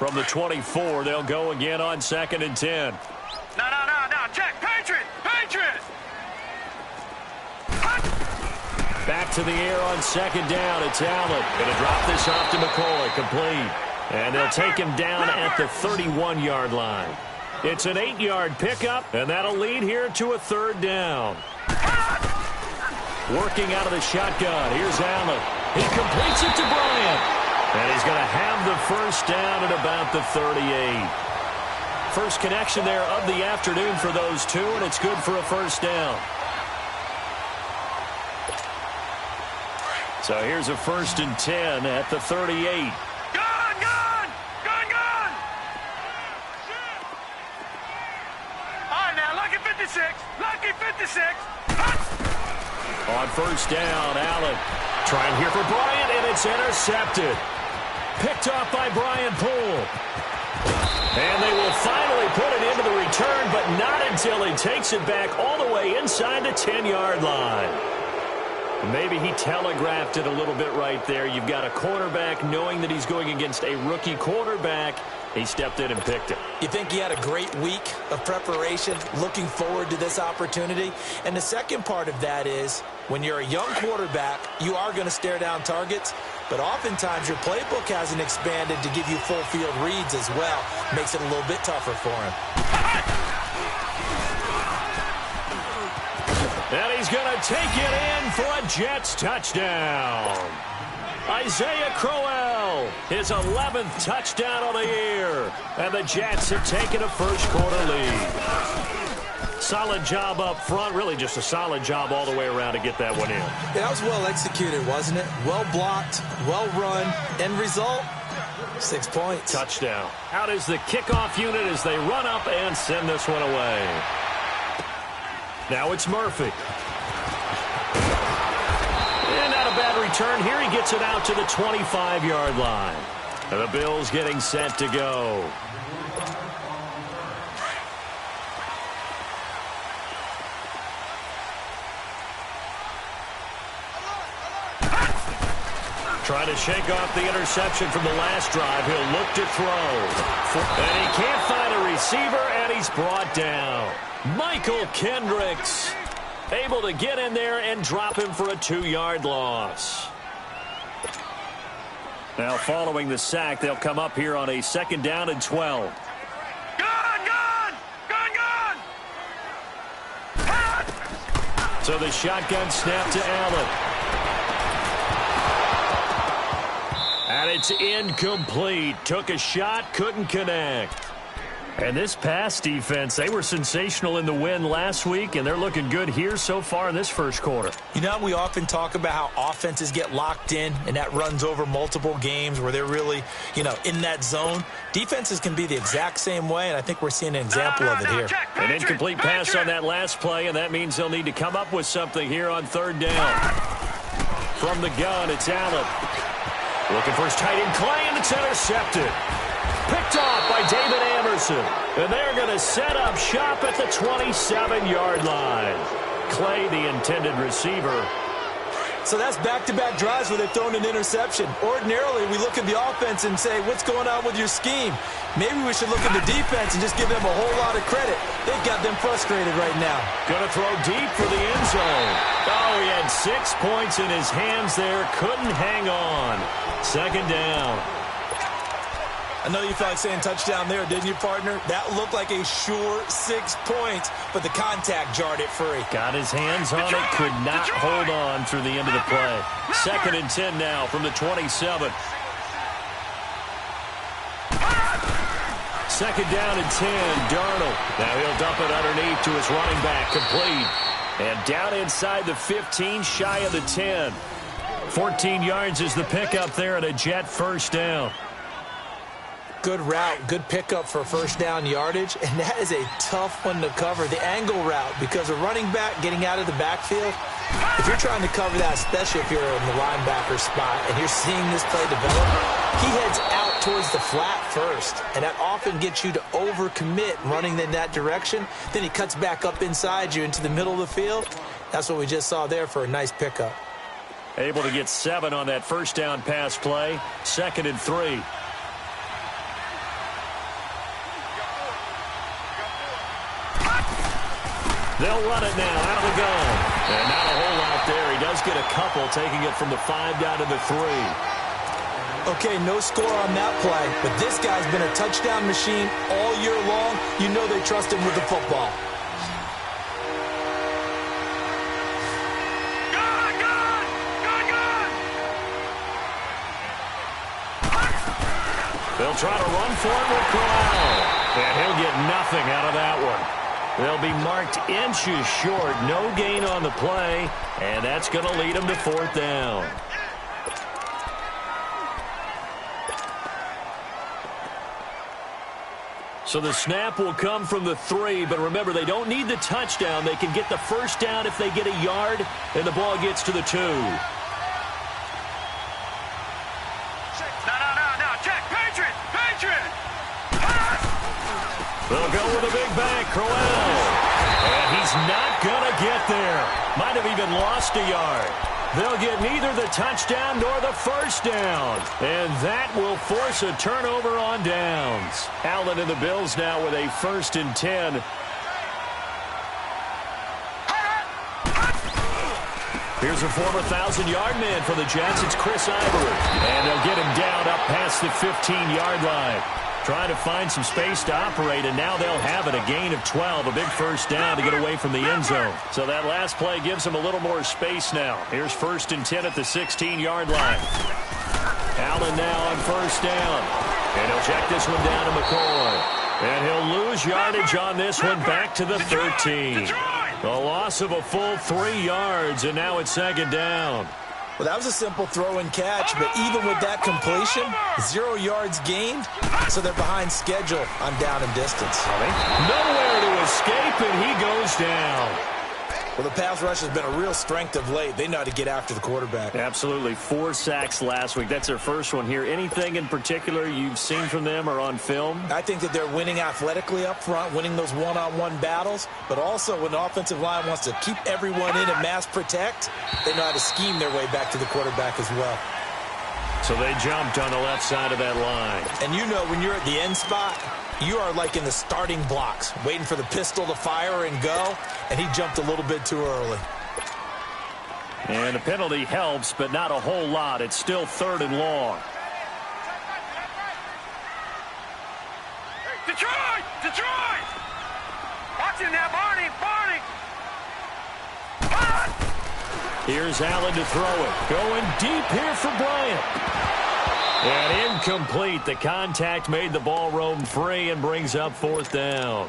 From the 24, they'll go again on 2nd and 10. No. Check. Patriot. Back to the air on 2nd down. It's Allen. Going to drop this off to McCoy. Complete. And they'll take him down at the 31-yard line. It's an 8-yard pickup, and that'll lead here to a 3rd down. Working out of the shotgun. Here's Allen. He completes it to Bryant. And he's going to have the first down at about the 38. First connection there of the afternoon for those two, and it's good for a first down. So here's a 1st and 10 at the 38. Gun! All right, now, lucky 56. On 1st down, Allen trying here for Bryant, and it's intercepted. Picked off by Brian Poole. And they will finally put it into the return, but not until he takes it back all the way inside the 10-yard line. Maybe he telegraphed it a little bit right there. You've got a quarterback knowing that he's going against a rookie quarterback. He stepped in and picked it. You think he had a great week of preparation, looking forward to this opportunity? And the second part of that is, when you're a young quarterback, you are going to stare down targets, but oftentimes your playbook hasn't expanded to give you full field reads as well. Makes it a little bit tougher for him. And he's going to take it in for a Jets touchdown. Isaiah Crowell, his 11th touchdown of the year. And the Jets have taken a first-quarter lead. Solid job up front. Really just a solid job all the way around to get that one in. Yeah, that was well executed, wasn't it? Well blocked, well run. End result, 6 points. Touchdown. Out is the kickoff unit as they run up and send this one away. Now it's Murphy. And not a bad return here. He gets it out to the 25-yard line. And the Bills getting set to go. Trying to shake off the interception from the last drive. He'll look to throw. And he can't find a receiver, and he's brought down. Michael Kendricks able to get in there and drop him for a 2-yard loss. Now following the sack, they'll come up here on a 2nd down and 12. So the shotgun snap to Allen. And it's incomplete. Took a shot, couldn't connect. And this pass defense, they were sensational in the win last week, and they're looking good here so far in this first quarter. You know, we often talk about how offenses get locked in, and that runs over multiple games where they're really, in that zone. Defenses can be the exact same way, and I think we're seeing an example of it here. An incomplete pass on that last play, and that means they'll need to come up with something here on 3rd down. From the gun, it's Allen. Looking for his tight end, Clay, and it's intercepted. Picked off by David Anderson. And they're going to set up shop at the 27-yard line. Clay, the intended receiver. So that's back-to-back drives where they've thrown an interception. Ordinarily, we look at the offense and say, what's going on with your scheme? Maybe we should look at the defense and just give them a whole lot of credit. They've got them frustrated right now. Going to throw deep for the end zone. Oh, he had 6 points in his hands there. Couldn't hang on. 2nd down. I know you felt like saying touchdown there, didn't you, partner? That looked like a sure 6 points, but the contact jarred it free. Got his hands on it, could not hold on through the end of the play. 2nd and 10 now from the 27. 2nd down and 10, Darnold. Now he'll dump it underneath to his running back, complete. And down inside the 15, shy of the 10. 14 yards is the pickup there and a Jet first down. Good route, good pickup for first down yardage, and that is a tough one to cover, the angle route, because a running back getting out of the backfield, if you're trying to cover that, especially if you're in the linebacker spot and you're seeing this play develop, he heads out towards the flat first, and that often gets you to overcommit running in that direction. Then he cuts back up inside you into the middle of the field. That's what we just saw there for a nice pickup. Able to get 7 on that first down pass play. 2nd and 3. They'll run it now out of the gun. And not a whole lot there. He does get a couple, taking it from the 5 down to the 3. Okay, no score on that play, but this guy's been a touchdown machine all year long. You know they trust him with the football. They'll try to run for it with Corral. And he'll get nothing out of that one. They'll be marked inches short. No gain on the play. And that's going to lead them to 4th down. So the snap will come from the 3, but remember, they don't need the touchdown. They can get the 1st down if they get a yard, and the ball gets to the 2. They'll go with a big bank, Corral. And he's not going to get there. Might have even lost a yard. They'll get neither the touchdown nor the 1st down. And that will force a turnover on downs. Allen and the Bills now with a 1st and 10. Here's a former 1,000-yard man for the Jets. It's Chris Ivory. And they'll get him down up past the 15-yard line. Trying to find some space to operate, and now they'll have it. A gain of 12, a big 1st down to get away from the end zone. So that last play gives them a little more space now. Here's 1st and 10 at the 16-yard line. Allen now on 1st down. And he'll check this one down to McCoy. And he'll lose yardage on this one back to the 13. A loss of a full 3 yards, and now it's 2nd down. Well, that was a simple throw and catch, but even with that completion, 0 yards gained, so they're behind schedule on down and distance. Nowhere to escape, and he goes down. Well, the pass rush has been a real strength of late. They know how to get after the quarterback. Absolutely. 4 sacks last week. That's their first one here. Anything in particular you've seen from them or on film? I think that they're winning athletically up front, winning those one-on-one battles, but also when the offensive line wants to keep everyone in and mass protect, they know how to scheme their way back to the quarterback as well. So they jumped on the left side of that line. And you know when you're at the end spot, you are like in the starting blocks, waiting for the pistol to fire and go, and he jumped a little bit too early. And the penalty helps, but not a whole lot. It's still 3rd and long. Detroit! Detroit! Watch him now, Barney! Barney! Here's Allen to throw it. Going deep here for Bryant. And incomplete. The contact made the ball roam free and brings up 4th down.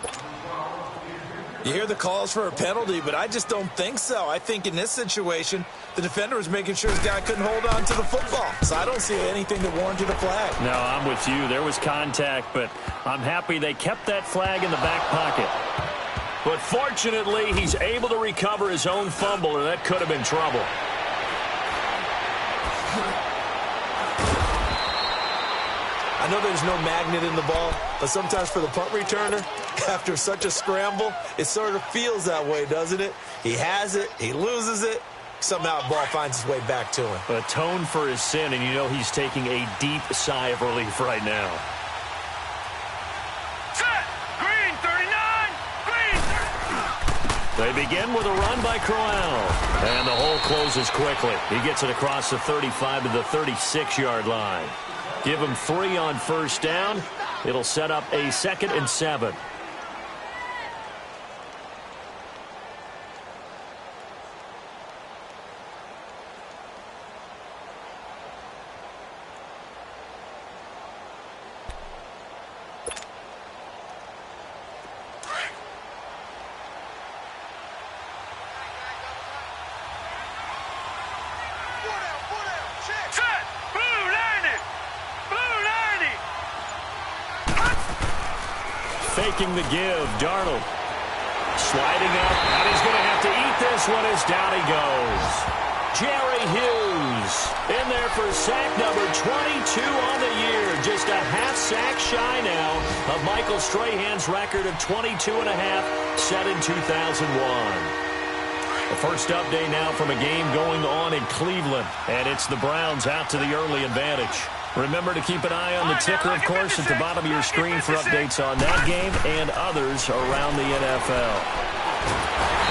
You hear the calls for a penalty, but I just don't think so. I think in this situation, the defender was making sure his guy couldn't hold on to the football. So I don't see anything that warranted a flag. No, I'm with you. There was contact, but I'm happy they kept that flag in the back pocket. But fortunately, he's able to recover his own fumble, or that could have been trouble. I know there's no magnet in the ball, but sometimes for the punt returner, after such a scramble, it sort of feels that way, doesn't it? He has it, he loses it, somehow the ball finds its way back to him. Atone for his sin, and you know he's taking a deep sigh of relief right now. Set! Green, 39! Green! They begin with a run by Corral. And the hole closes quickly. He gets it across the 35 to the 36-yard line. Give him 3 on 1st down. It'll set up a 2nd and 7. Faking the give, Darnold. Sliding up, and he's going to have to eat this one as down he goes. Jerry Hughes in there for sack number 22 on the year. Just a half sack shy now of Michael Strahan's record of 22 and a half set in 2001. The first update now from a game going on in Cleveland, and it's the Browns out to the early advantage. Remember to keep an eye on the ticker, of course, at the bottom of your screen for updates on that game and others around the NFL.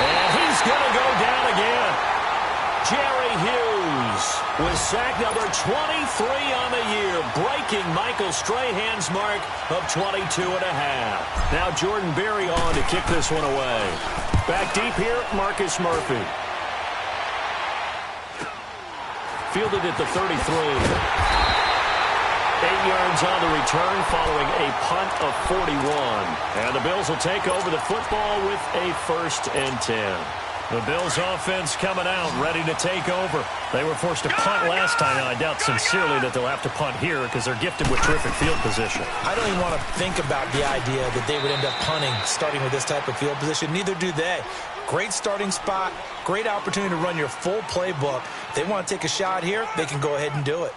And he's going to go down again. Jerry Hughes with sack number 23 on the year, breaking Michael Strahan's mark of 22 and a half. Now Jordan Berry on to kick this one away. Back deep here, Marcus Murphy. Fielded at the 33. 8 yards on the return following a punt of 41. And the Bills will take over the football with a 1st and 10. The Bills offense coming out, ready to take over. They were forced to punt last time, and I doubt sincerely that they'll have to punt here because they're gifted with terrific field position. I don't even want to think about the idea that they would end up punting starting with this type of field position. Neither do they. Great starting spot, great opportunity to run your full playbook. If they want to take a shot here, they can go ahead and do it.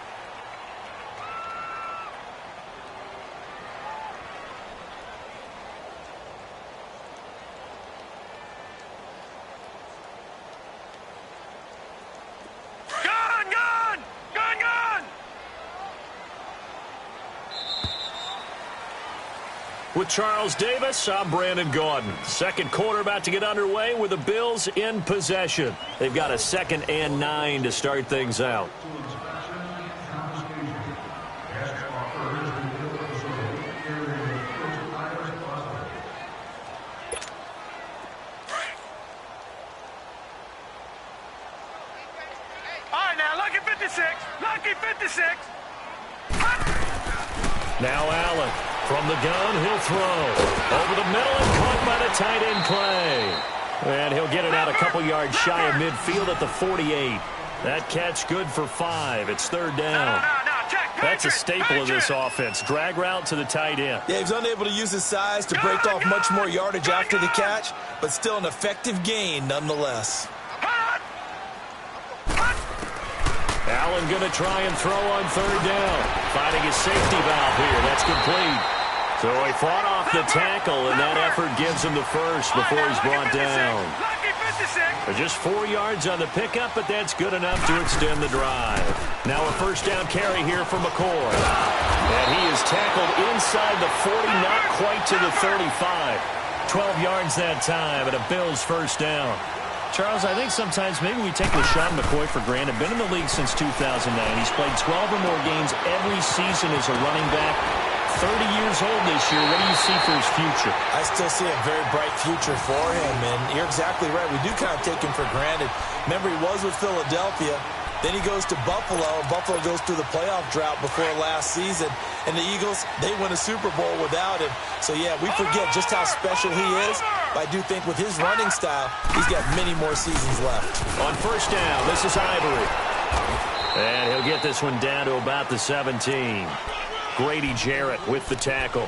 With Charles Davis, I'm Brandon Gaudin. Second quarter about to get underway with the Bills in possession. They've got a 2nd and 9 to start things out. All right, now, lucky 56. Lucky 56. Now Allen. From the gun, he'll throw. Over the middle and caught by the tight end Clay. And he'll get it out a couple yards shy of midfield at the 48. That catch good for 5. It's 3rd down. That's a staple of this offense. Drag route to the tight end. Yeah, he's unable to use his size to break off much more yardage after the catch, but still an effective gain nonetheless. Allen going to try and throw on 3rd down. Finding his safety valve here. That's complete. So he fought off the tackle, and that effort gives him the first before he's brought down. Just 4 yards on the pickup, but that's good enough to extend the drive. Now a 1st down carry here for McCoy. And he is tackled inside the 40, not quite to the 35. 12 yards that time, and a Bills 1st down. Charles, I think sometimes maybe we take LaShawn McCoy for granted. Been in the league since 2009. He's played 12 or more games every season as a running back. 30 years old this year. What do you see for his future? I still see a very bright future for him, and you're exactly right. We do kind of take him for granted. Remember, he was with Philadelphia. Then he goes to Buffalo. Buffalo goes through the playoff drought before last season. And the Eagles, they win a Super Bowl without him. So, yeah, we forget just how special he is. But I do think with his running style, he's got many more seasons left. On 1st down, this is Ivory. And he'll get this one down to about the 17. Grady Jarrett with the tackle.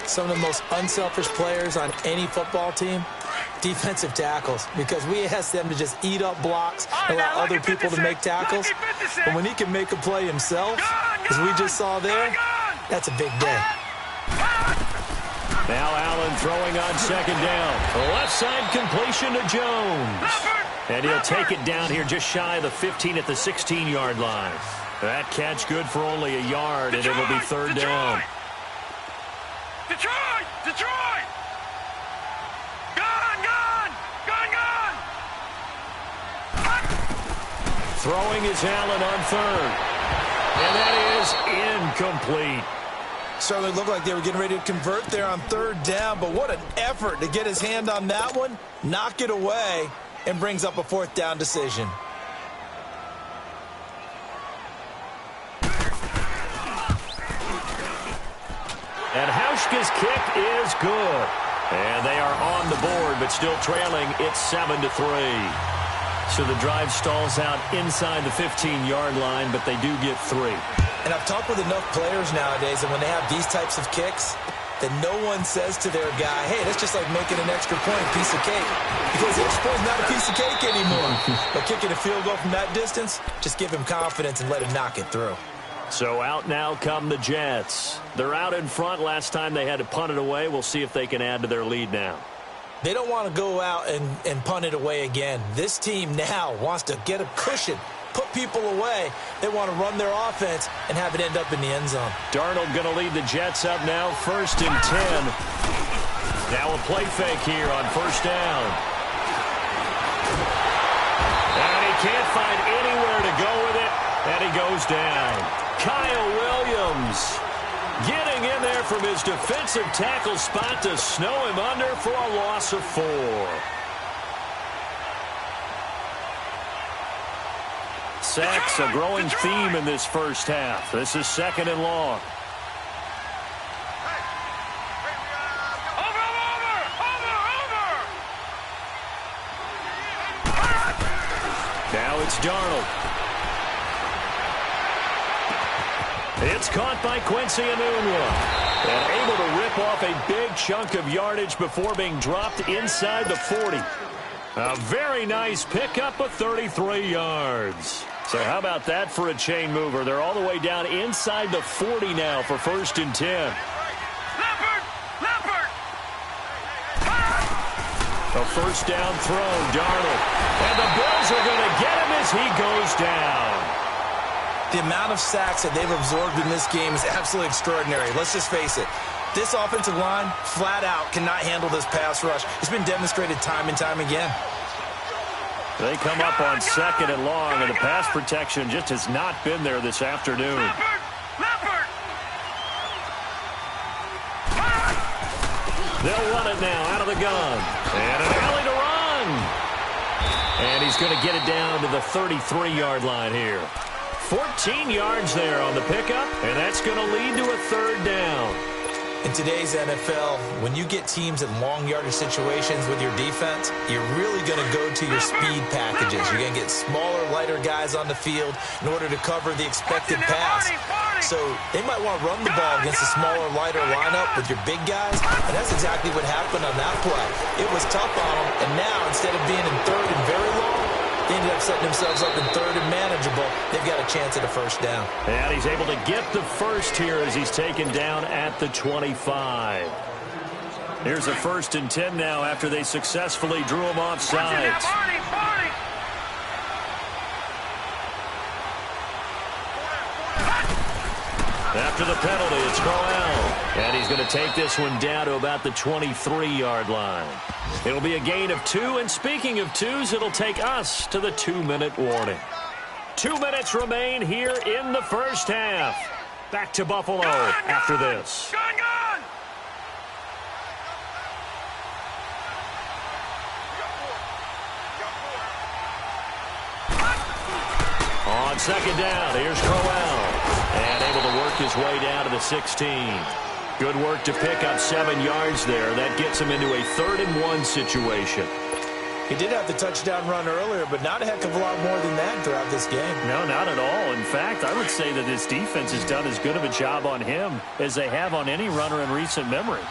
Some of the most unselfish players on any football team, defensive tackles, because we ask them to just eat up blocks and allow other people to make tackles. But when he can make a play himself, as we just saw there, that's a big day. Now Allen throwing on 2nd down. Left side completion to Jones. And he'll take it down here just shy of the 15 at the 16-yard line. That catch good for only a yard, and it'll be 3rd down. Detroit! Detroit! Gone! Gone! Gone! Gone! Throwing is Allen on 3rd. And that is incomplete. Certainly looked like they were getting ready to convert there on 3rd down, but what an effort to get his hand on that one, knock it away, and brings up a 4th down decision. And Hauschka's kick is good. And they are on the board, but still trailing. It's 7-3. So the drive stalls out inside the 15-yard line, but they do get 3. And I've talked with enough players nowadays, and when they have these types of kicks, that no one says to their guy, hey, that's just like making an extra point, piece of cake. Because the extra point is not a piece of cake anymore. But kicking a field goal from that distance, just give him confidence and let him knock it through. So out now come the Jets. They're out in front. Last time they had to punt it away. We'll see if they can add to their lead now. They don't want to go out and punt it away again. This team now wants to get a cushion, put people away. They want to run their offense and have it end up in the end zone. Darnold going to lead the Jets up now, 1st and 10. Now a play fake here on 1st down. And he can't find anywhere to go with it, and he goes down. Kyle Williams getting in there from his defensive tackle spot to snow him under for a loss of 4. Sacks, a growing theme in this first half. This is 2nd and long. Now it's Darnold. It's caught by Quincy Enunwa. And able to rip off a big chunk of yardage before being dropped inside the 40. A very nice pickup of 33 yards. So how about that for a chain mover? They're all the way down inside the 40 now for 1st and 10. A 1st down throw, Darnold. And the Bills are going to get him as he goes down. The amount of sacks that they've absorbed in this game is absolutely extraordinary. Let's just face it. This offensive line, flat out, cannot handle this pass rush. It's been demonstrated time and time again. They come up on 2nd and long, and the pass protection just has not been there this afternoon. They'll run it now out of the gun. And an alley to run. And he's going to get it down to the 33-yard line here. 14 yards there on the pickup, and that's going to lead to a 3rd down. In today's NFL, when you get teams in long yardage situations with your defense, you're really going to go to your speed packages. You're going to get smaller, lighter guys on the field in order to cover the expected pass. So they might want to run the ball against a smaller, lighter lineup with your big guys, and that's exactly what happened on that play. It was tough on them, and now instead of being in 3rd and very long, they ended up setting themselves up in 3rd and manageable. They've got a chance at a 1st down. And he's able to get the 1st here as he's taken down at the 25. Here's a 1st and 10 now after they successfully drew him off sides. After the penalty, it's Crowell. And he's going to take this one down to about the 23-yard line. It'll be a gain of 2, and speaking of 2s, it'll take us to the 2-minute warning. 2 minutes remain here in the first half. Back to Buffalo after this. On 2nd down, here's Crowell. And able to work his way down to the 16. Good work to pick up 7 yards there. That gets him into a 3rd and 1 situation. He did have the touchdown run earlier, but not a heck of a lot more than that throughout this game. No, not at all. In fact, I would say that this defense has done as good of a job on him as they have on any runner in recent memory.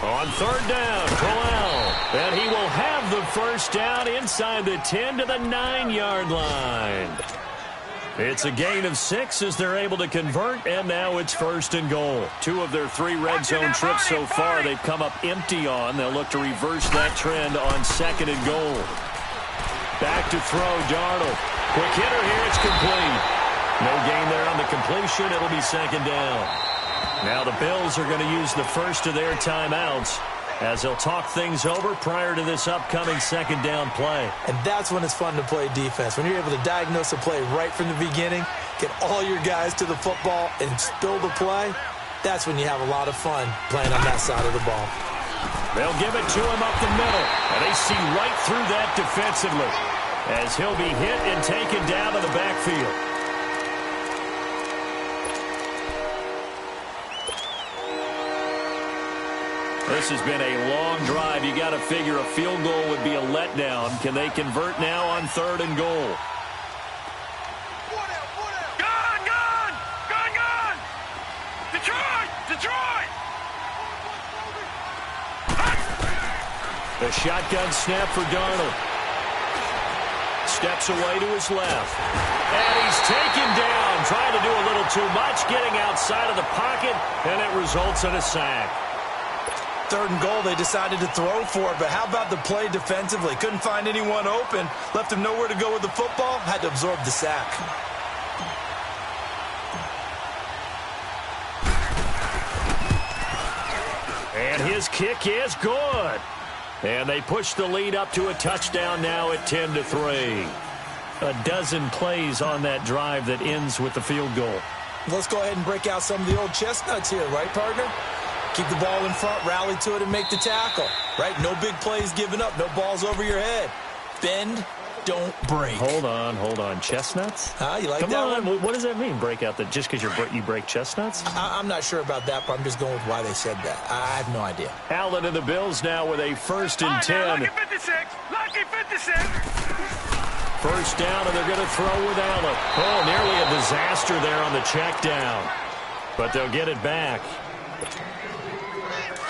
On 3rd down, Crowell. And he will have the 1st down inside the 10 to the 9-yard line. It's a gain of 6 as they're able to convert, and now it's 1st and goal. 2 of their 3 red zone trips so far they've come up empty on. They'll look to reverse that trend on 2nd and goal. Back to throw, Darnold. Quick hitter here, it's complete. No gain there on the completion. It'll be 2nd down. Now the Bills are going to use the first of their timeouts as they'll talk things over prior to this upcoming 2nd down play. And that's when it's fun to play defense. When you're able to diagnose a play right from the beginning, get all your guys to the football and spill the play, that's when you have a lot of fun playing on that side of the ball. They'll give it to him up the middle, and they see right through that defensively as he'll be hit and taken down to the backfield. This has been a long drive. You got to figure a field goal would be a letdown. Can they convert now on 3rd and goal? Gun! Detroit! The shotgun snap for Darnold. Steps away to his left. And he's taken down, trying to do a little too much, getting outside of the pocket, and it results in a sack. 3rd and goal, they decided to throw for it, but how about the play defensively? Couldn't find anyone open, left him nowhere to go with the football, had to absorb the sack. And his kick is good. And they push the lead up to a touchdown now at 10-3. A dozen plays on that drive that ends with the field goal. Let's go ahead and break out some of the old chestnuts here, right, partner? Keep the ball in front, rally to it, and make the tackle, right? No big plays given up, no balls over your head. Bend, don't break. Hold on. Chestnuts? You like Come that on. one? What does that mean, break out? That just because you break chestnuts? I'm not sure about that, but I'm just going with why they said that. I have no idea. Allen and the Bills now with a 1st and 10. Lucky 56. Lucky 56. First down, and they're going to throw with Allen. Oh, nearly a disaster there on the check down. But they'll get it back.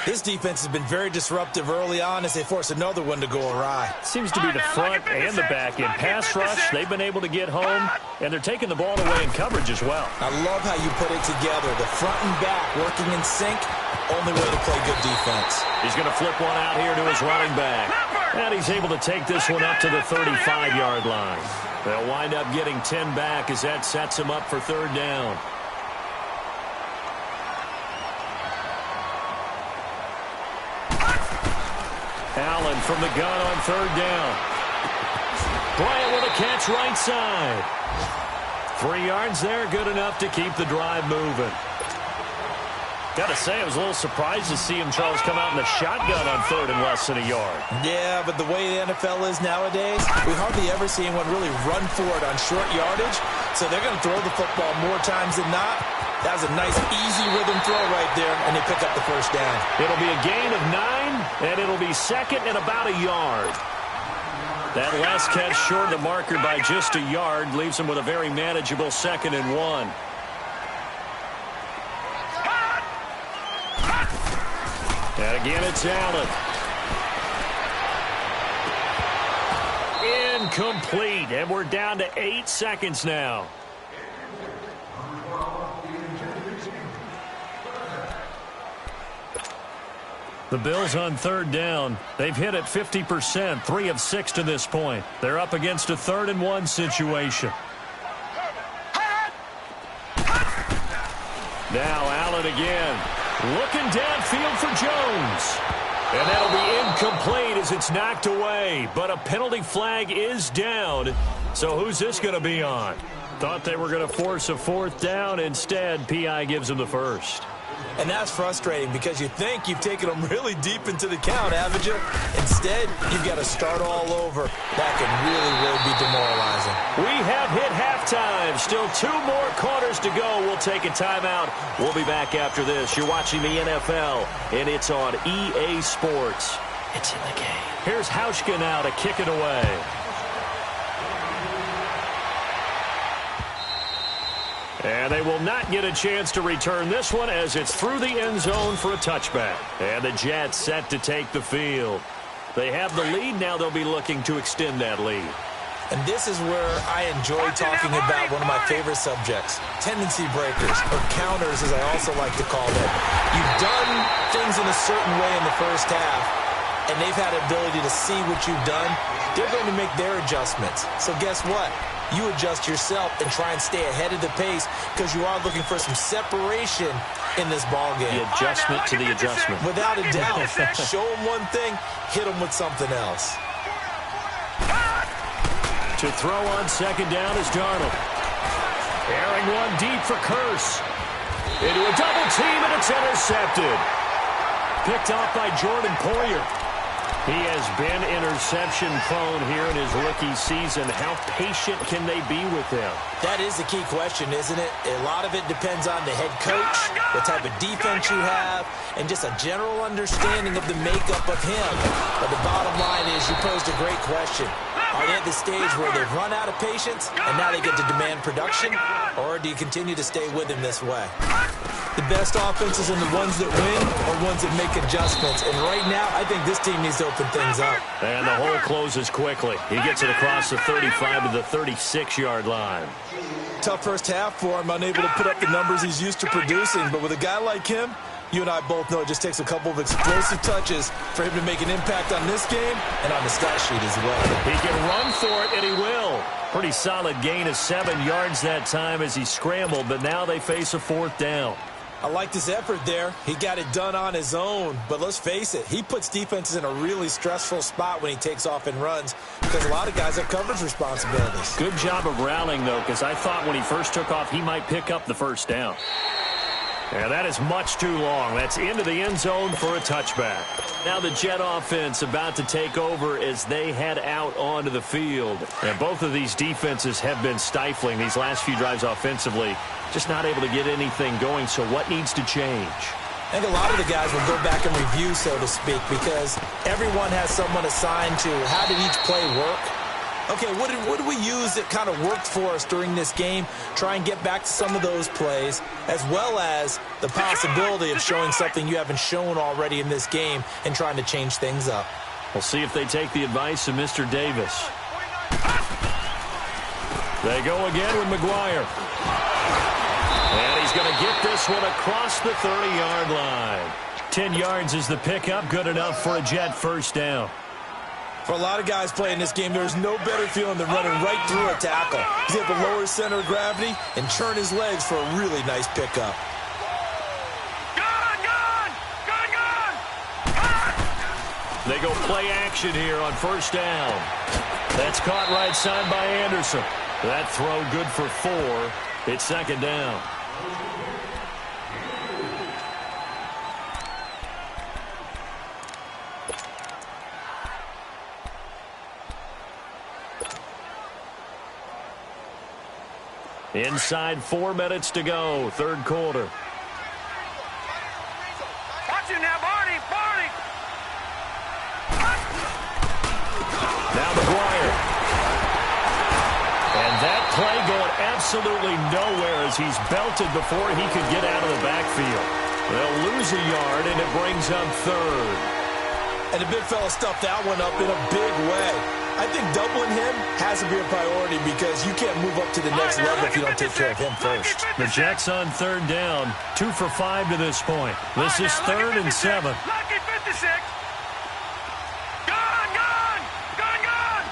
This defense has been very disruptive early on as they force another one to go awry. Seems to be the front and the back. In pass rush, they've been able to get home, and they're taking the ball away in coverage as well. I love how you put it together. The front and back working in sync, only way to play good defense. He's going to flip one out here to his running back. And he's able to take this one up to the 35-yard line. They'll wind up getting 10 back as that sets him up for 3rd down. Allen from the gun on 3rd down. Bryant with a catch right side. 3 yards there, good enough to keep the drive moving. Got to say, I was a little surprised to see him, Charles, come out in the shotgun on 3rd and less than a yard. Yeah, but the way the NFL is nowadays, we hardly ever see anyone really run for it on short yardage. So they're going to throw the football more times than not. That was a nice, easy rhythm throw right there, and they pick up the 1st down. It'll be a gain of 9, and it'll be 2nd and about a yard. That last catch short of the marker by just a yard leaves him with a very manageable 2nd and 1. And again, it's Allen. Incomplete, and we're down to 8 seconds now. The Bills on 3rd down. They've hit it 50%, 3 of 6 to this point. They're up against a 3rd and 1 situation. Now Allen again. Looking downfield for Jones. And that'll be incomplete as it's knocked away. But a penalty flag is down. So who's this going to be on? Thought they were going to force a 4th down. Instead, P.I. gives them the 1st. And that's frustrating because you think you've taken them really deep into the count, haven't you? Instead, you've got to start all over. That can really, really be demoralizing. We have hit halftime. Still 2 more quarters to go. We'll take a timeout. We'll be back after this. You're watching the NFL, and it's on EA Sports. It's in the game. Here's Hauschka now to kick it away. And they will not get a chance to return this one as it's through the end zone for a touchback. And the Jets set to take the field. They have the lead. Now they'll be looking to extend that lead. And this is where I enjoy talking about one of my favorite subjects, tendency breakers, or counters as I also like to call them. You've done things in a certain way in the first half, and they've had the ability to see what you've done. They're going to make their adjustments. So guess what? You adjust yourself and try and stay ahead of the pace because you are looking for some separation in this ballgame. The adjustment to the adjustment. Without a doubt. Show them one thing, hit them with something else. To throw on 2nd down is Darnold. Airing one deep for Curse. Into a double team, and it's intercepted. Picked off by Jordan Poyer. He has been interception-prone here in his rookie season. How patient can they be with him? That is the key question, isn't it? A lot of it depends on the head coach, the type of defense you have, and just a general understanding of the makeup of him. But the bottom line is you posed a great question. Are they at the stage where they've run out of patience and now they get to demand production? Or do you continue to stay with him this way? The best offenses and the ones that win are ones that make adjustments. And right now, I think this team needs to open things up. And the hole closes quickly. He gets it across the 35 to the 36-yard line. Tough first half for him, unable to put up the numbers he's used to producing. But with a guy like him, You and I both know it just takes a couple of explosive touches for him to make an impact on this game and on the stat sheet as well. He can run for it, and he will. Pretty solid gain of 7 yards that time as he scrambled, but now they face a 4th down. I liked his effort there. He got it done on his own. But let's face it, he puts defenses in a really stressful spot when he takes off and runs because a lot of guys have coverage responsibilities. Good job of rallying, though, because I thought when he first took off, he might pick up the 1st down. And that is much too long. That's into the end zone for a touchback. Now the Jet offense about to take over as they head out onto the field. And both of these defenses have been stifling these last few drives offensively. Just not able to get anything going, so what needs to change? I think a lot of the guys will go back and review, so to speak, because everyone has someone assigned to how did each play work. Okay, what did we use that kind of worked for us during this game? Try and get back to some of those plays, as well as the possibility of showing something you haven't shown already in this game and trying to change things up. We'll see if they take the advice of Mr. Davis. They go again with McGuire. And he's going to get this one across the 30-yard line. 10 yards is the pickup, good enough for a Jet 1st down. For a lot of guys playing this game, there's no better feeling than running right through a tackle. He's able to lower his center of gravity and turn his legs for a really nice pickup. They go play action here on 1st down. That's caught right side by Anderson. That throw good for 4. It's 2nd down. Inside 4 minutes to go, 3rd quarter. Watch him now, Barney! Barney! Now McGuire. And that play going absolutely nowhere as he's belted before he could get out of the backfield. They'll lose a yard, and it brings up 3rd. And the big fella stuffed that one up in a big way. I think doubling him has to be a priority because you can't move up to the next level if you don't take care of him first. The Jets on 3rd down, 2 for 5 to this point. This is 3rd and 7. Lucky 56. Gone, gone, gone, gone.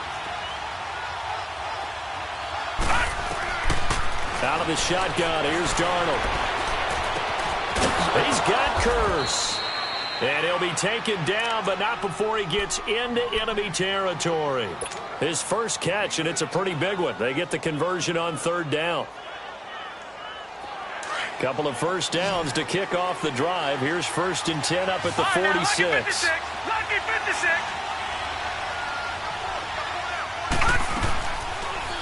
Out of the shotgun, here's Darnold. He's got Curse. And he'll be taken down, but not before he gets into enemy territory. His first catch, and it's a pretty big one. They get the conversion on 3rd down. Couple of 1st downs to kick off the drive. Here's 1st and 10 up at the 46. Lucky 56.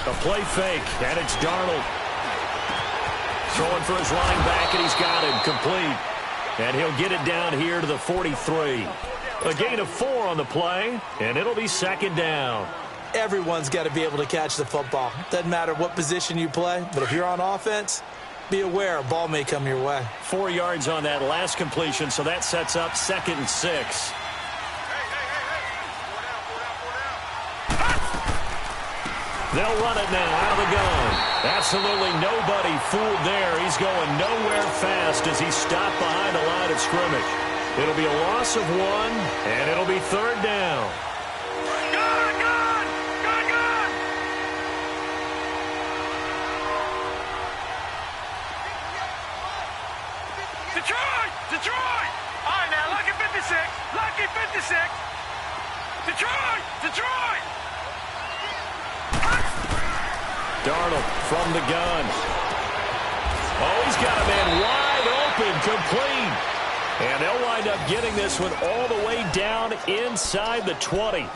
A play fake, and it's Darnold. Throwing for his running back, and he's got him complete. And he'll get it down here to the 43. A gain of 4 on the play, and it'll be 2nd down. Everyone's got to be able to catch the football. Doesn't matter what position you play, but if you're on offense, be aware a ball may come your way. 4 yards on that last completion, so that sets up 2nd and 6. They'll run it now out of the gun. Absolutely nobody fooled there. He's going nowhere fast as he's stopped behind the line of scrimmage. It'll be a loss of 1, and it'll be 3rd down. Gone, gone, gone, gone. Detroit, Detroit. All right, now, lucky 56, lucky 56. Detroit, Detroit. Darnold from the gun. Oh, he's got a man wide open, complete. And they'll wind up getting this one all the way down inside the 20.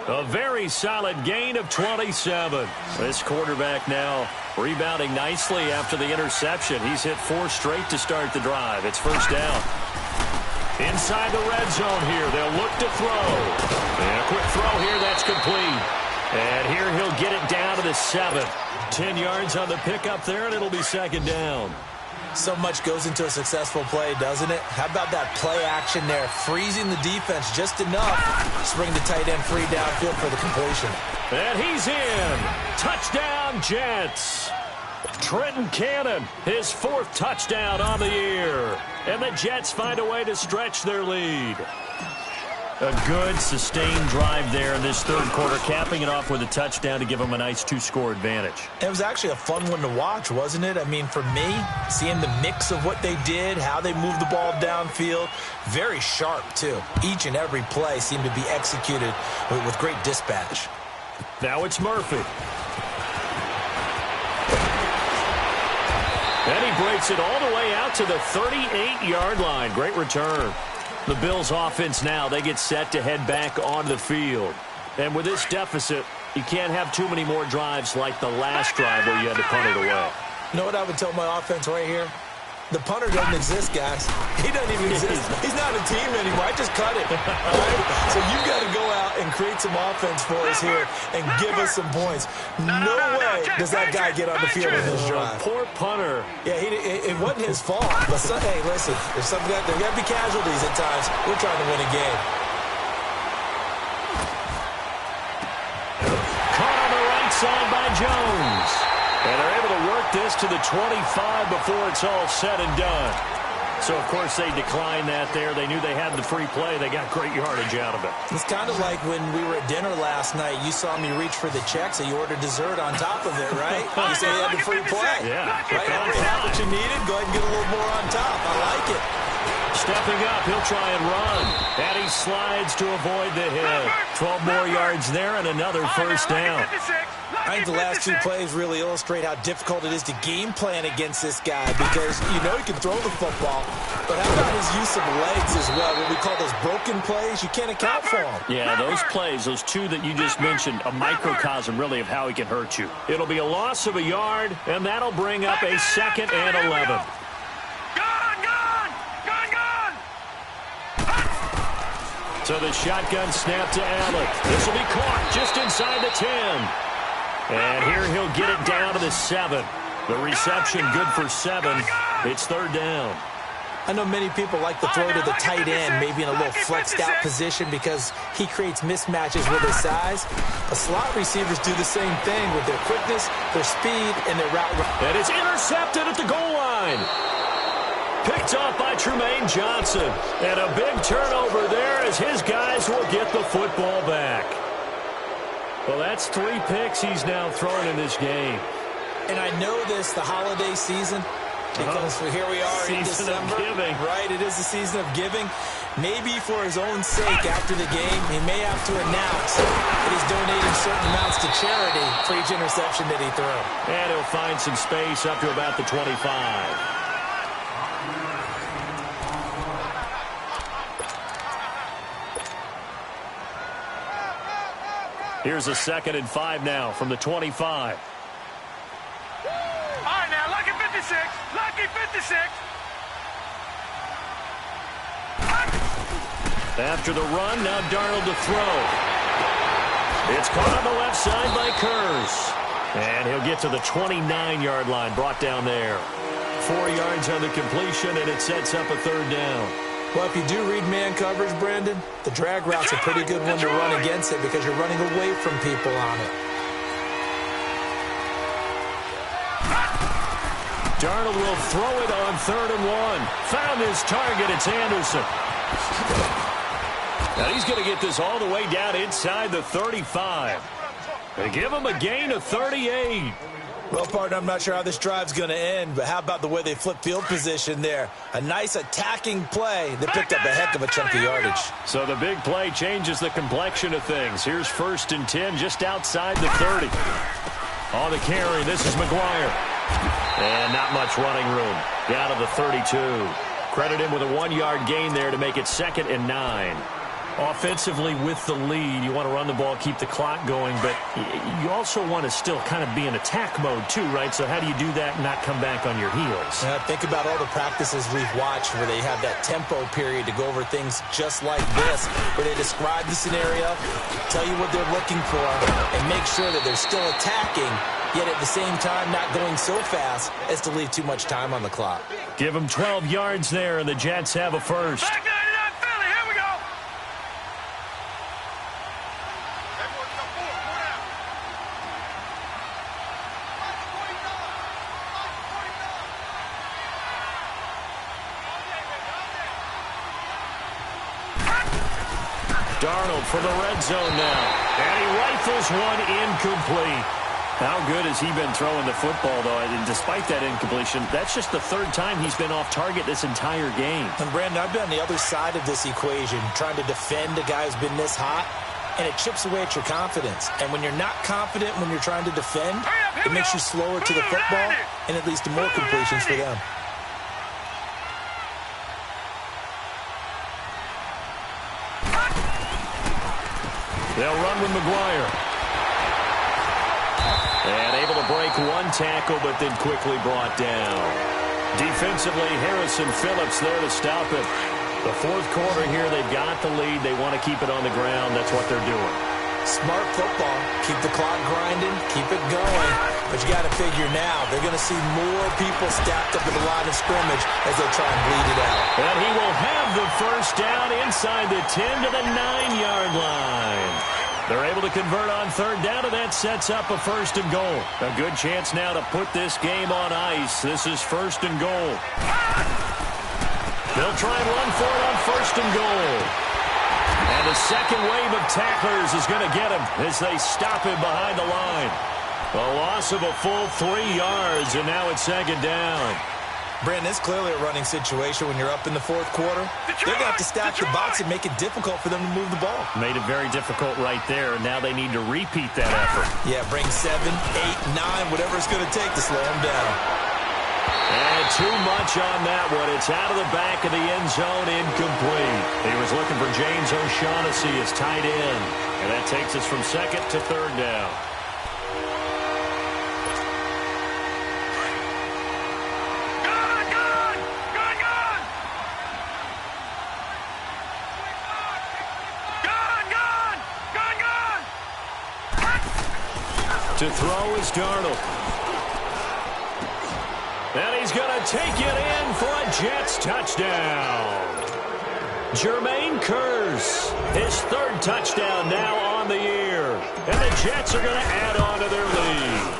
A very solid gain of 27. This quarterback now rebounding nicely after the interception. He's hit 4 straight to start the drive. It's 1st down. Inside the red zone here. They'll look to throw. And a quick throw here. That's complete. And here he'll get it down to the 7. 10 yards on the pickup there, and it'll be 2nd down. So much goes into a successful play, doesn't it? How about that play action there? Freezing the defense just enough to bring the tight end free downfield for the completion. And he's in. Touchdown, Jets. Trenton Cannon, his 4th touchdown on the year. And the Jets find a way to stretch their lead. A good, sustained drive there in this 3rd quarter, capping it off with a touchdown to give them a nice 2-score advantage. It was actually a fun one to watch, wasn't it? I mean, for me, seeing the mix of what they did, how they moved the ball downfield, very sharp, too. Each and every play seemed to be executed with great dispatch. Now it's Murphy. And he breaks it all the way out to the 38-yard line. Great return. The Bills offense now, they get set to head back onto the field. And with this deficit, you can't have too many more drives like the last drive where you had to punt it away. You know what I would tell my offense right here? The punter doesn't exist, guys. He doesn't even exist. He's not a team anymore. I just cut it. All right? So you've got to go out and create some offense for us here and give us some points. No way does that guy get on the field in this drive. Poor punter. Yeah, it wasn't his fault. But hey, listen, there's got to be casualties at times. We're trying to win a game. Caught on the right side by Jones. And they're able to work this to the 25 before it's all said and done. So, of course, they declined that there. They knew they had the free play. They got great yardage out of it. It's kind of like when we were at dinner last night. You saw me reach for the check, so you ordered dessert on top of it, right? You say you had the free play. Yeah. Right? You have what you needed. Go ahead and get a little more on top. I like it. Stepping up, he'll try and run. And he slides to avoid the hit. 12 more yards there and another first down. I think the last 2 plays really illustrate how difficult it is to game plan against this guy because you know he can throw the football, but how about his use of legs as well? What we call those broken plays, you can't account for them. Yeah, those plays, those 2 that you just mentioned, a microcosm really of how he can hurt you. It'll be a loss of a yard, and that'll bring up a 2nd and 11. So the shotgun snap to Allen. This will be caught just inside the 10. And here he'll get it down to the 7. The reception good for 7. It's 3rd down. I know many people like to throw to the tight end, maybe in a little flexed out position because he creates mismatches with his size. But slot receivers do the same thing with their quickness, their speed, and their route. And it's intercepted at the goal line. Picked off by Trumaine Johnson. And a big turnover there as his guys will get the football back. Well, that's 3 picks he's now thrown in this game. And I know this, the holiday season, because here we are in December. Giving. Right, it is the season of giving. Maybe for his own sake after the game, he may have to announce that he's donating certain amounts to charity for each interception that he threw. And he'll find some space up to about the 25. Here's a 2nd and 5 now from the 25. All right, now, lucky 56. Lucky 56. After the run, now Darnold to throw. It's caught on the left side by Kurz. And he'll get to the 29-yard line, brought down there. 4 yards on the completion, and it sets up a 3rd down. Well, if you do read man coverage, Brandon, the drag route's a pretty good one to run against it because you're running away from people on it. Darnold will throw it on 3rd and 1. Found his target. It's Anderson. Now he's going to get this all the way down inside the 35. They give him a gain of 38. Well, partner, I'm not sure how this drive's going to end, but how about the way they flip field position there? A nice attacking play that picked up a heck of a chunk of yardage. So the big play changes the complexion of things. Here's 1st and 10 just outside the 30. On the carry, this is McGuire. And not much running room. Down to the 32. Credit him with a 1-yard gain there to make it 2nd and 9. Offensively with the lead, you want to run the ball, keep the clock going, but you also want to still kind of be in attack mode too, right? So how do you do that and not come back on your heels? Yeah, think about all the practices we've watched where they have that tempo period to go over things just like this, where they describe the scenario, tell you what they're looking for, and make sure that they're still attacking, yet at the same time not going so fast as to leave too much time on the clock. Give them 12 yards there, and the Jets have a first. Darnold for the red zone now. And he rifles one incomplete. How good has he been throwing the football, though? And despite that incompletion, that's just the third time he's been off target this entire game. And, Brandon, I've been on the other side of this equation, trying to defend a guy who's been this hot, and it chips away at your confidence. And when you're not confident when you're trying to defend, it makes you slower to the football and it leads to more completions for them. They'll run with McGuire. And able to break one tackle, but then quickly brought down. Defensively, Harrison Phillips there to stop it. The fourth quarter here, they've got the lead. They want to keep it on the ground. That's what they're doing. Smart football. Keep the clock grinding. Keep it going. But you got to figure now, they're going to see more people stacked up in the line of scrimmage as they try and bleed it out. And he will have the first down inside the 10 to the 9-yard line. They're able to convert on third down, and that sets up a first and goal. A good chance now to put this game on ice. This is first and goal. They'll try and run for it on first and goal. And the second wave of tacklers is going to get him as they stop him behind the line. A loss of a full 3 yards, and now it's second down. Brandon, it's clearly a running situation when you're up in the fourth quarter. They're going to have to stack the box and make it difficult for them to move the ball. Made it very difficult right there, and now they need to repeat that effort. Yeah, bring 7, 8, 9, whatever it's going to take to slow them down. And too much on that one. It's out of the back of the end zone, incomplete. He was looking for James O'Shaughnessy as tight end. And that takes us from second to third down. To throw is Darnold. And he's going to take it in for a Jets touchdown. Jermaine Kearse, his third touchdown now on the year. And the Jets are going to add on to their lead.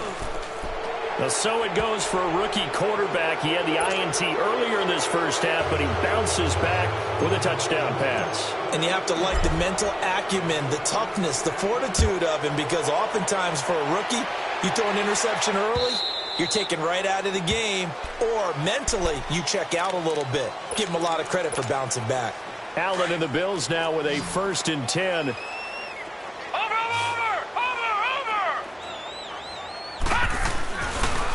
Now, so it goes for a rookie quarterback. He had the INT earlier in this first half, but he bounces back with a touchdown pass. And you have to like the mental acumen, the toughness, the fortitude of him, because oftentimes for a rookie, you throw an interception early, you're taken right out of the game, or mentally you check out a little bit. Give him a lot of credit for bouncing back. Allen and the Bills now with a 1st and 10.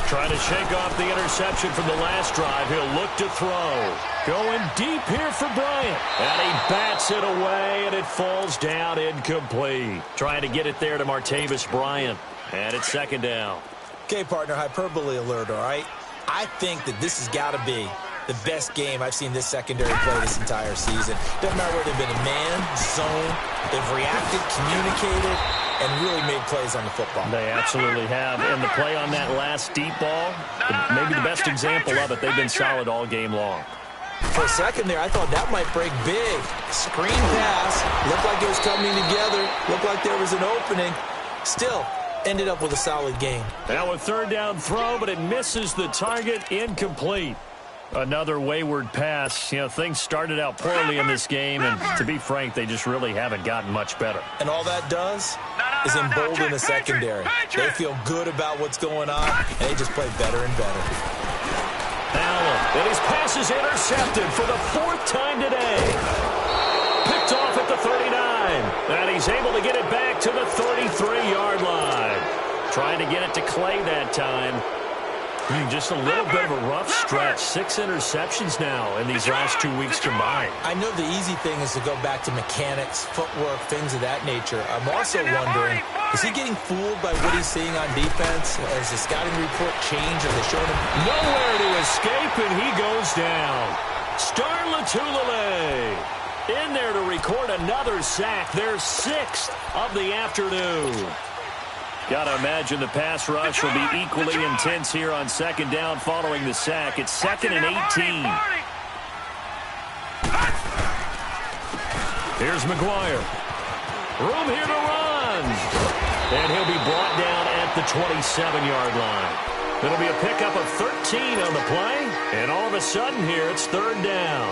Trying to shake off the interception from the last drive. He'll look to throw. Going deep here for Bryant. And he bats it away, and it falls down incomplete. Trying to get it there to Martavis Bryant. And it's second down. Okay, partner, hyperbole alert, all right? I think that this has got to be the best game I've seen this secondary play this entire season. Doesn't matter whether they've been in man, zone, they've reacted, communicated, and really made plays on the football. They absolutely have. And the play on that last deep ball, maybe the best example of it, they've been solid all game long. For a second there, I thought that might break big. Screen pass, looked like it was coming together, looked like there was an opening. Still, ended up with a solid game. Now a third down throw, but it misses the target, incomplete. Another wayward pass. You know, things started out poorly in this game, and to be frank, they just really haven't gotten much better. And all that does is embolden the secondary. They feel good about what's going on, and they just play better and better. Allen, and his pass is intercepted for the 4th time today. Picked off at the 39, and he's able to get it back to the 33-yard line. Trying to get it to Clay that time. Just a little bit of a rough stretch. 6 interceptions now in these last 2 weeks combined. I know the easy thing is to go back to mechanics, footwork, things of that nature. I'm also wondering, is he getting fooled by what he's seeing on defense? Has the scouting report changed? Are they showing him nowhere to escape, and he goes down. Star Latulippe in there to record another sack. Their 6th of the afternoon. Got to imagine the pass rush will be equally intense here on second down following the sack. It's 2nd and 18. Here's McGuire. Room here to run. And he'll be brought down at the 27-yard line. It'll be a pickup of 13 on the play. And all of a sudden here, it's third down.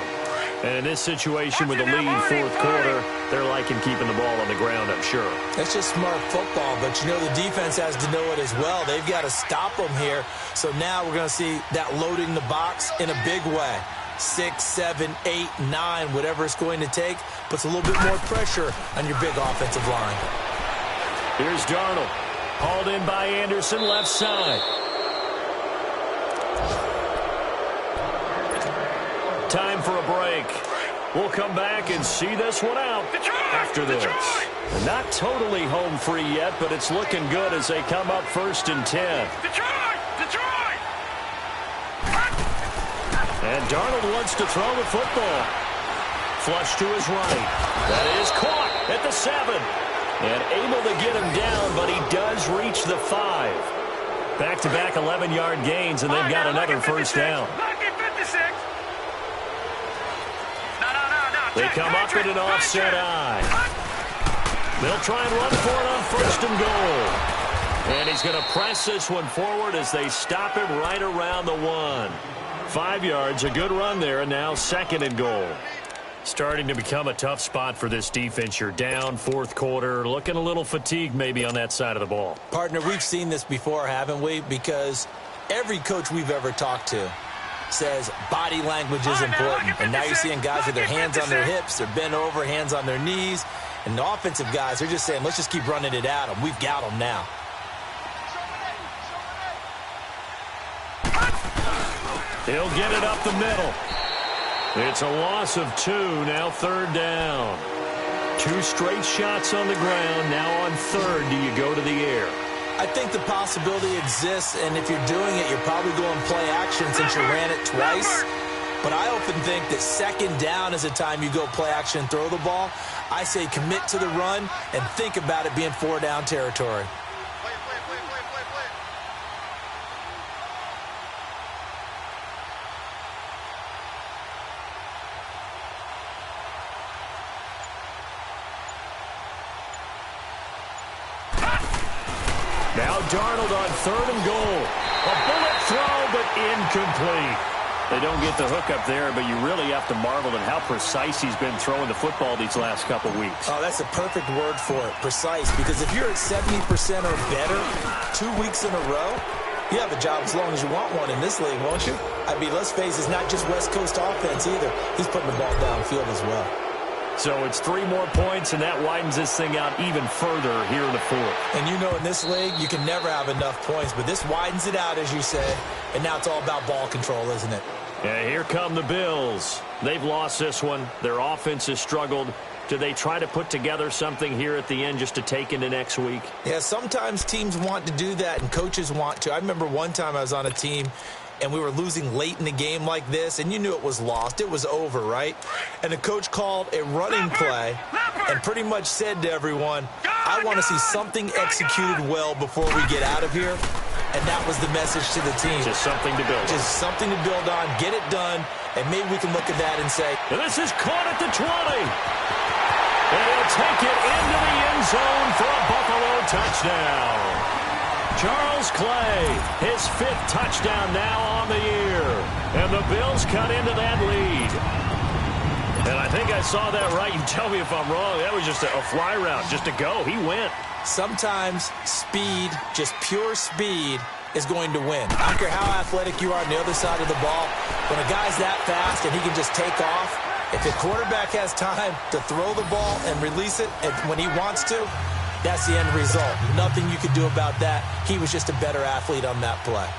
And in this situation with the lead fourth quarter, they're liking keeping the ball on the ground, I'm sure. That's just smart football, but you know the defense has to know it as well. They've got to stop them here. So now we're going to see that loading the box in a big way. 6, 7, 8, 9, whatever it's going to take, puts a little bit more pressure on your big offensive line. Here's Darnold. Hauled in by Anderson, left side. Time for a break. We'll come back and see this one out after this. Not totally home free yet, but it's looking good as they come up 1st and 10. Detroit! And Darnold wants to throw the football. Flush to his right. That is caught at the 7. And able to get him down, but he does reach the 5. Back-to-back 11-yard gains, and they've got another first down. They come up in an offset eye. They'll try and run for it on 1st and goal. And he's going to press this one forward as they stop him right around the 1. 5 yards, a good run there, and now 2nd and goal. Starting to become a tough spot for this defense. You're down fourth quarter, looking a little fatigued maybe on that side of the ball. Partner, we've seen this before, haven't we? Because every coach we've ever talked to says body language is important. And now you're seeing guys with their hands on their hips, they're bent over, hands on their knees. And the offensive guys, they're just saying, let's just keep running it at them. We've got them now. He'll get it up the middle. It's a loss of 2, now 3rd down. 2 straight shots on the ground. Now on 3rd, do you go to the air? I think the possibility exists, and if you're doing it, you're probably going play action since you ran it twice. But I often think that 2nd down is the time you go play action and throw the ball. I say commit to the run and think about it being 4-down territory. Now Darnold on 3rd and goal. A bullet throw, but incomplete. They don't get the hook up there, but you really have to marvel at how precise he's been throwing the football these last couple weeks. Oh, that's a perfect word for it, precise, because if you're at 70% or better 2 weeks in a row, you have a job as long as you want one in this league, won't you? I mean, let's face it, it's not just West Coast offense either. He's putting the ball downfield as well. So it's 3 more points, and that widens this thing out even further here in the 4th. And you know in this league, you can never have enough points, but this widens it out, as you say, and now it's all about ball control, isn't it? Yeah, here come the Bills. They've lost this one. Their offense has struggled. Do they try to put together something here at the end just to take into next week? Yeah, sometimes teams want to do that, and coaches want to. I remember one time I was on a team, and we were losing late in the game like this, and you knew it was lost. It was over, right? And the coach called a running play and pretty much said to everyone, I want to see something executed well before we get out of here. And that was the message to the team. Just something to build on. Just something to build on, get it done, and maybe we can look at that and say, and this is caught at the 20. And he'll take it into the end zone for a Buffalo touchdown. Charles Clay, his 5th touchdown now on the year. And the Bills cut into that lead. And I think I saw that right. You tell me if I'm wrong. That was just a fly route, just to go. He went. Sometimes speed, just pure speed, is going to win. I don't care how athletic you are on the other side of the ball. When a guy's that fast and he can just take off, if the quarterback has time to throw the ball and release it when he wants to, that's the end result. Nothing you could do about that. He was just a better athlete on that play.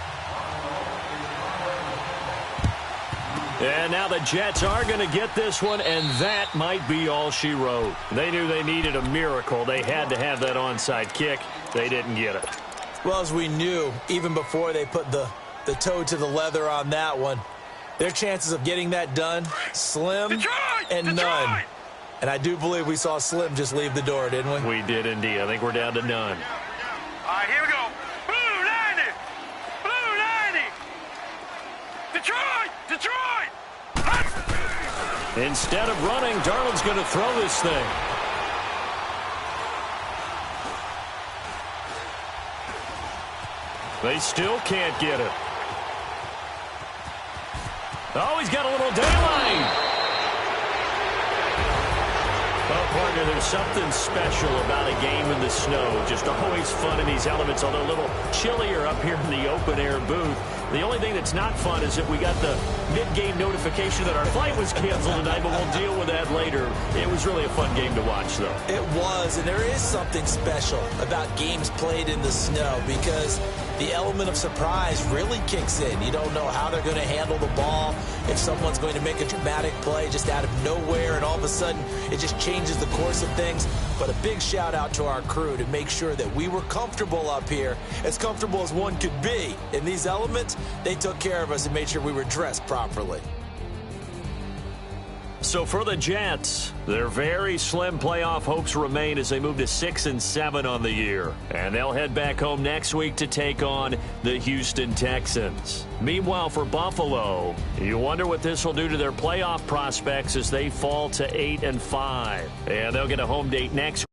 And now the Jets are going to get this one, and that might be all she wrote. They knew they needed a miracle. They had to have that onside kick. They didn't get it. Well, as we knew, even before they put the toe to the leather on that one, their chances of getting that done, slim and none. And I do believe we saw Slim just leave the door, didn't we? We did indeed. I think we're down to none. All right, here we go. Blue 90. Blue 90. Detroit. Instead of running, Darnold's going to throw this thing. They still can't get it. Oh, he's got a little daylight. Partner, there's something special about a game in the snow. Just always fun in these elements, although a little chillier up here in the open-air booth. The only thing that's not fun is that we got the mid-game notification that our flight was canceled tonight, but we'll deal with that later. It was really a fun game to watch, though. It was, and there is something special about games played in the snow because the element of surprise really kicks in. You don't know how they're going to handle the ball, if someone's going to make a dramatic play just out of nowhere, and all of a sudden it just changes the course of things. But a big shout out to our crew to make sure that we were comfortable up here, as comfortable as one could be. In these elements, they took care of us and made sure we were dressed properly. So for the Jets, their very slim playoff hopes remain as they move to 6-7 on the year. And they'll head back home next week to take on the Houston Texans. Meanwhile, for Buffalo, you wonder what this will do to their playoff prospects as they fall to 8-5. And they'll get a home date next week.